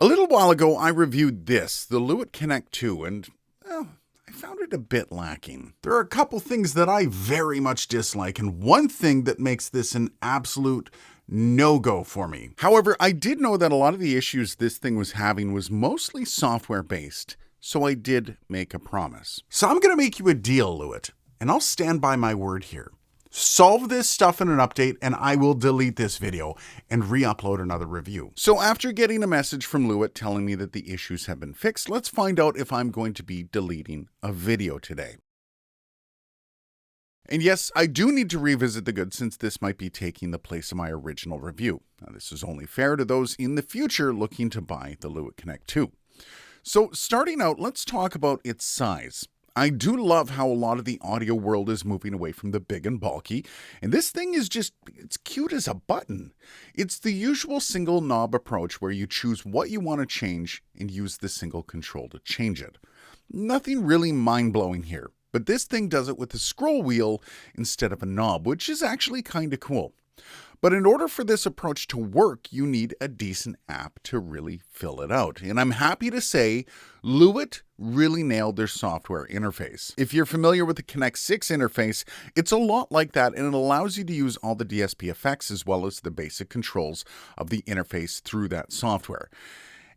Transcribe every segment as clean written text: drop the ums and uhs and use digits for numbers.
A little while ago, I reviewed this, the Lewitt Connect 2, and well, I found it a bit lacking. There are a couple things that I very much dislike, and one thing that makes this an absolute no-go for me. However, I did know that a lot of the issues this thing was having was mostly software-based, so I did make a promise. So I'm going to make you a deal, Lewitt, and I'll stand by my word here. Solve this stuff in an update and I will delete this video and re-upload another review. So after getting a message from Lewitt telling me that the issues have been fixed, let's find out if I'm going to be deleting a video today. And yes, I do need to revisit the goods since this might be taking the place of my original review. Now, this is only fair to those in the future looking to buy the Lewitt Connect 2. So starting out, let's talk about its size. I do love how a lot of the audio world is moving away from the big and bulky, and this thing is just, it's cute as a button. It's the usual single knob approach where you choose what you want to change and use the single control to change it. Nothing really mind-blowing here, but this thing does it with a scroll wheel instead of a knob, which is actually kind of cool. But in order for this approach to work, you need a decent app to really fill it out. And I'm happy to say Lewitt really nailed their software interface. If you're familiar with the Connect 6 interface, it's a lot like that, and it allows you to use all the DSP effects as well as the basic controls of the interface through that software.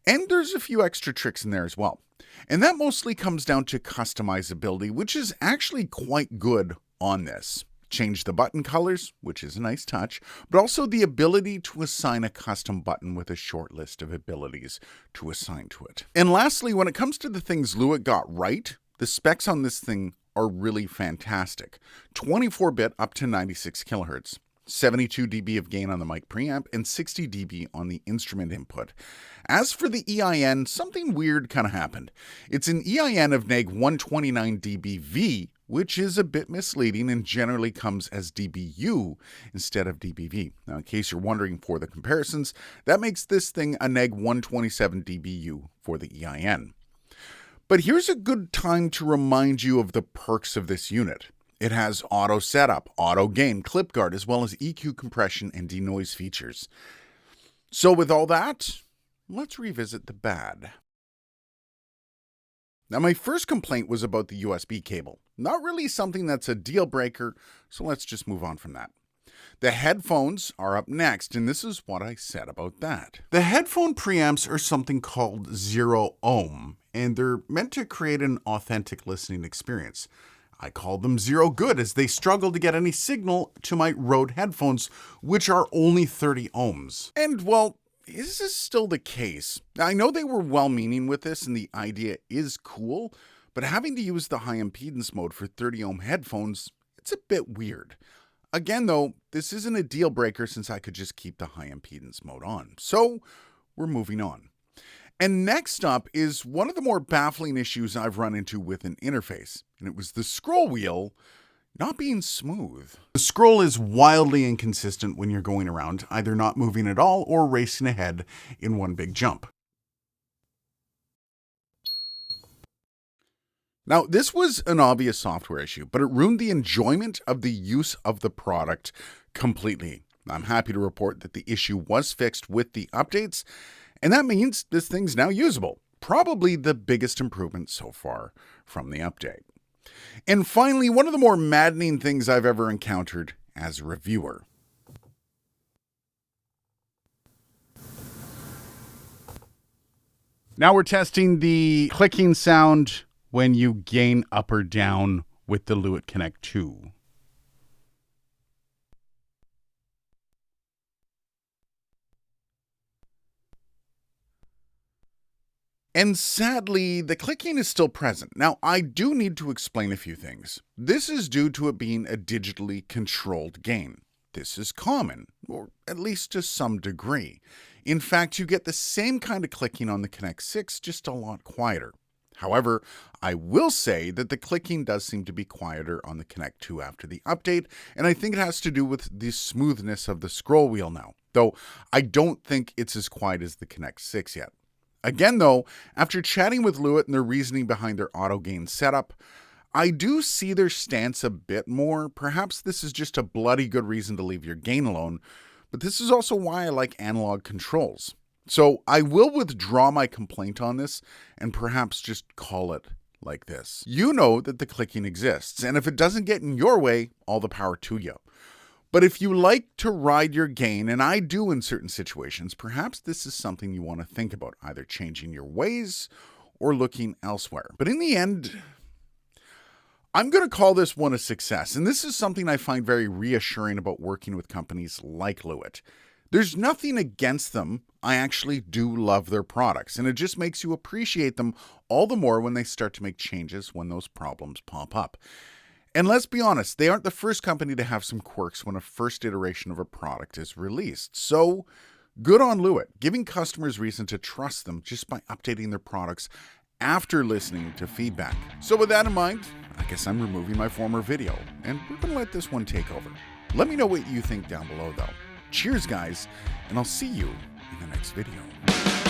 And there's a few extra tricks in there as well. And that mostly comes down to customizability, which is actually quite good on this. Change the button colors, which is a nice touch, but also the ability to assign a custom button with a short list of abilities to assign to it. And lastly, when it comes to the things Lewitt got right, the specs on this thing are really fantastic. 24-bit up to 96 kilohertz. 72 dB of gain on the mic preamp, and 60 dB on the instrument input. As for the EIN, something weird kind of happened. It's an EIN of neg 129 dBV, which is a bit misleading and generally comes as dBu instead of dBV. Now, in case you're wondering for the comparisons, that makes this thing a neg 127 dBu for the EIN. But here's a good time to remind you of the perks of this unit. It has auto setup, auto gain, clip guard, as well as EQ compression and denoise features. So with all that, let's revisit the bad. Now, my first complaint was about the USB cable. Not really something that's a deal breaker, so let's just move on from that. The headphones are up next, and this is what I said about that. The headphone preamps are something called 0 ohm, and they're meant to create an authentic listening experience. I call them 0 good as they struggle to get any signal to my Rode headphones, which are only 30 ohms. And well, is this still the case? I know they were well-meaning with this and the idea is cool, but having to use the high impedance mode for 30 ohm headphones, it's a bit weird. Again though, this isn't a deal breaker since I could just keep the high impedance mode on. So we're moving on. And next up is one of the more baffling issues I've run into with an interface, and it was the scroll wheel not being smooth. The scroll is wildly inconsistent when you're going around, either not moving at all or racing ahead in one big jump. Now, this was an obvious software issue, but it ruined the enjoyment of the use of the product completely. I'm happy to report that the issue was fixed with the updates, and that means this thing's now usable. Probably the biggest improvement so far from the update. And finally, one of the more maddening things I've ever encountered as a reviewer. Now we're testing the clicking sound when you gain up or down with the Lewitt Connect 2. And sadly, the clicking is still present. Now, I do need to explain a few things. This is due to it being a digitally controlled gain. This is common, or at least to some degree. In fact, you get the same kind of clicking on the Connect 6, just a lot quieter. However, I will say that the clicking does seem to be quieter on the Connect 2 after the update, and I think it has to do with the smoothness of the scroll wheel now, though I don't think it's as quiet as the Connect 6 yet. Again though, after chatting with Lewitt and their reasoning behind their auto gain setup, I do see their stance a bit more. Perhaps this is just a bloody good reason to leave your gain alone, but this is also why I like analog controls. So I will withdraw my complaint on this and perhaps just call it like this. You know that the clicking exists, and if it doesn't get in your way, all the power to you. But if you like to ride your gain, and I do in certain situations, perhaps this is something you want to think about, either changing your ways or looking elsewhere. But in the end, I'm going to call this one a success, and this is something I find very reassuring about working with companies like Lewitt. There's nothing against them. I actually do love their products, and it just makes you appreciate them all the more when they start to make changes when those problems pop up. And let's be honest, they aren't the first company to have some quirks when a first iteration of a product is released. So good on Lewitt, giving customers reason to trust them just by updating their products after listening to feedback. So with that in mind, I guess I'm removing my former video, and we're going to let this one take over. Let me know what you think down below though. Cheers guys, and I'll see you in the next video.